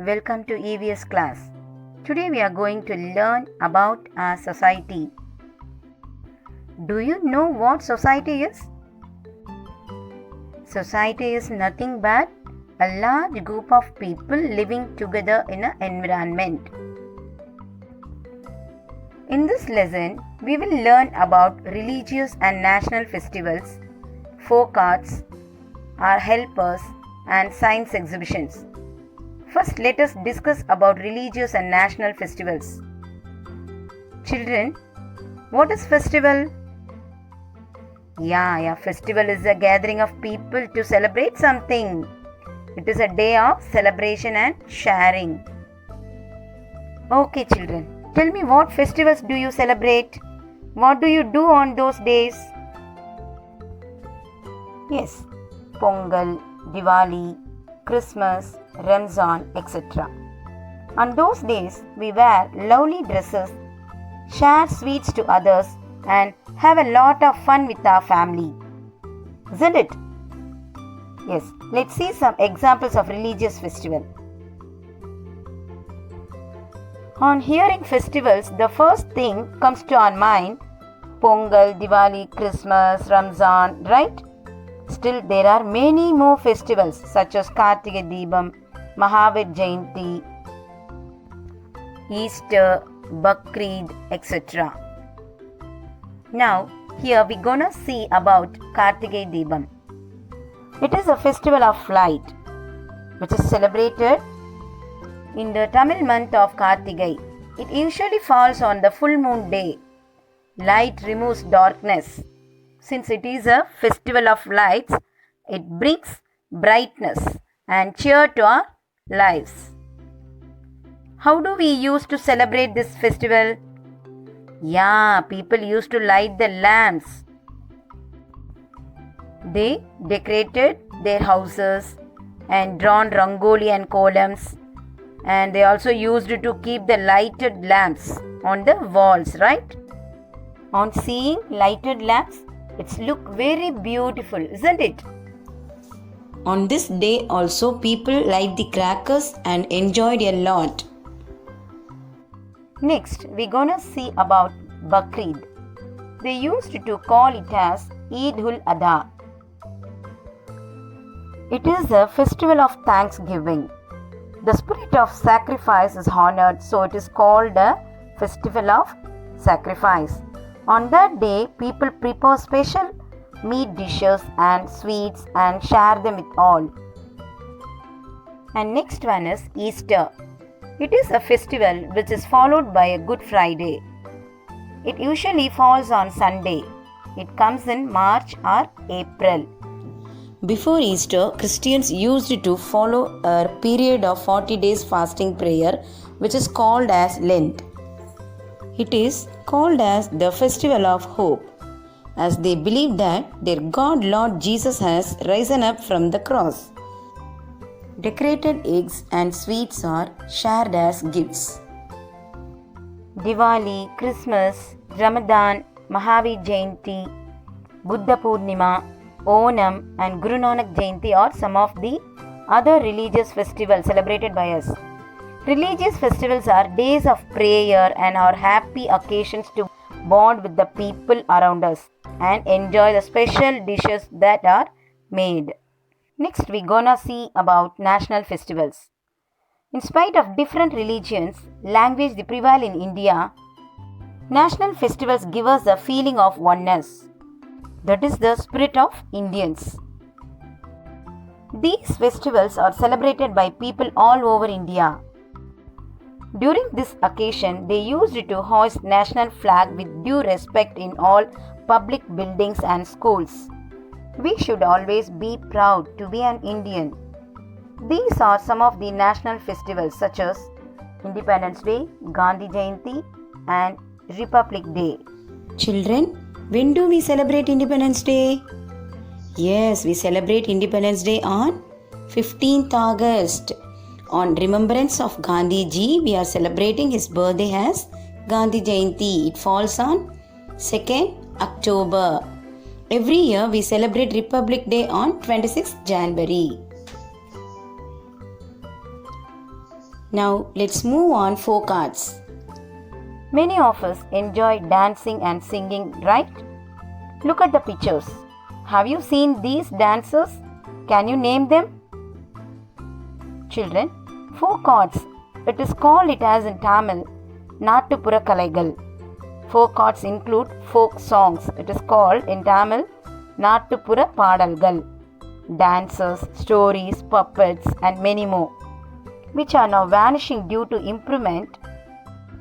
welcome to EVS class. Today we are going to learn about our society. Do you know what society is? Society is nothing but a large group of people living together in an environment. In this lesson, we will learn about religious and national festivals, folk arts, our helpers, and science exhibitions. First, let us discuss about religious and national festivals. Children, what is festival? Festival is a gathering of people to celebrate something. It is a day of celebration and sharing. Okay, children, tell me what festivals do you celebrate? What do you do on those days? Yes, Pongal, Diwali, Christmas, Ramzan, etc. On those days, we wear lovely dresses, share sweets to others, and have a lot of fun with our family. Isn't it? Yes, let's see some examples of religious festival. On hearing festivals, the first thing comes to our mind, Pongal, Diwali, Christmas, Ramzan, right? Still, there are many more festivals such as Kartika Deepam, Mahavir Jayanti, Easter, Bakrid, etc. Now, here we're gonna see about Kartika Deepam. It is a festival of light which is celebrated in the Tamil month of Kartigai. It usually falls on the full moon day. Light removes darkness. Since it is a festival of lights, it brings brightness and cheer to our lives. How do we use to celebrate this festival? People used to light the lamps. They decorated their houses and drawn rangoli and columns, and they also used to keep the lighted lamps on the walls, right? On seeing lighted lamps, it's look very beautiful, isn't it? On this day also people light the crackers and enjoyed a lot. Next, we're gonna see about Bakrid. They used to call it as Eid-ul-Adha. It is a festival of thanksgiving. The spirit of sacrifice is honored, so it is called a festival of sacrifice. On that day, people prepare special meat dishes and sweets and share them with all. And next one is Easter. It is a festival which is followed by a Good Friday. It usually falls on Sunday. It comes in March or April. Before Easter, Christians used to follow a period of 40 days fasting prayer which is called as Lent. It is called as the festival of hope, as they believe that their God Lord Jesus has risen up from the cross. Decorated eggs and sweets are shared as gifts. Diwali, Christmas, Ramadan, Mahavir Jayanti, Buddha Purnima, Onam and Guru Nanak Jayanti are some of the other religious festivals celebrated by us. Religious festivals are days of prayer and are happy occasions to bond with the people around us and enjoy the special dishes that are made. Next, we're gonna see about national festivals. In spite of different religions, language that prevail in India, national festivals give us a feeling of oneness. That is the spirit of Indians. These festivals are celebrated by people all over India. During this occasion, they used to hoist national flag with due respect in all public buildings and schools. We should always be proud to be an Indian. These are some of the national festivals such as Independence Day, Gandhi Jayanti and Republic Day. Children, when do we celebrate Independence Day? Yes, we celebrate Independence Day on 15th August. On remembrance of Gandhi Ji, we are celebrating his birthday as Gandhi Jayanti. It falls on 2nd October. Every year we celebrate Republic Day on 26th January. Now let's move on folk arts. Many of us enjoy dancing and singing, right? Look at the pictures. Have you seen these dancers? Can you name them? Children, folk arts. It is called it as in Tamil, Nattupura Kalaigal. Folk arts include folk songs. It is called in Tamil, Nattupura Padalgal. Dances, stories, puppets and many more, which are now vanishing due to improvement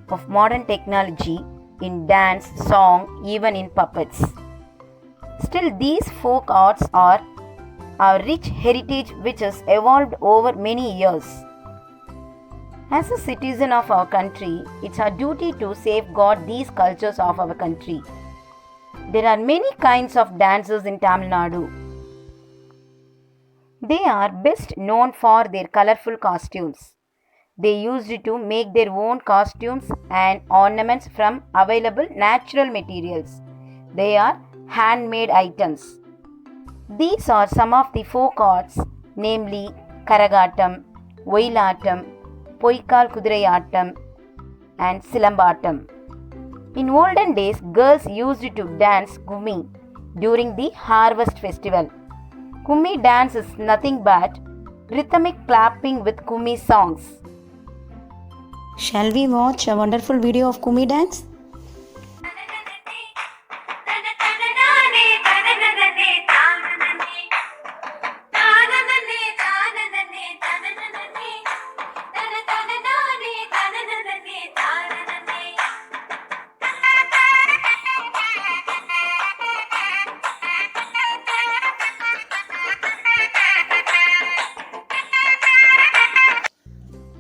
of modern technology in dance, song, even in puppets. Still, these folk arts are our rich heritage which has evolved over many years. As a citizen of our country, it's our duty to safeguard these cultures of our country. There are many kinds of dances in Tamil Nadu. They are best known for their colorful costumes. They used to make their own costumes and ornaments from available natural materials. They are handmade items. These are some of the folk arts, namely Karagatam, Oyilatam, Poikal Kuduraiattam, and Silambatam. In olden days, girls used to dance Kummi during the harvest festival. Kummi dance is nothing but rhythmic clapping with Kummi songs. Shall we watch a wonderful video of Kummi dance?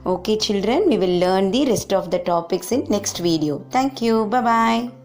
Okay children, we will learn the rest of the topics in next video. Thank you. Bye bye.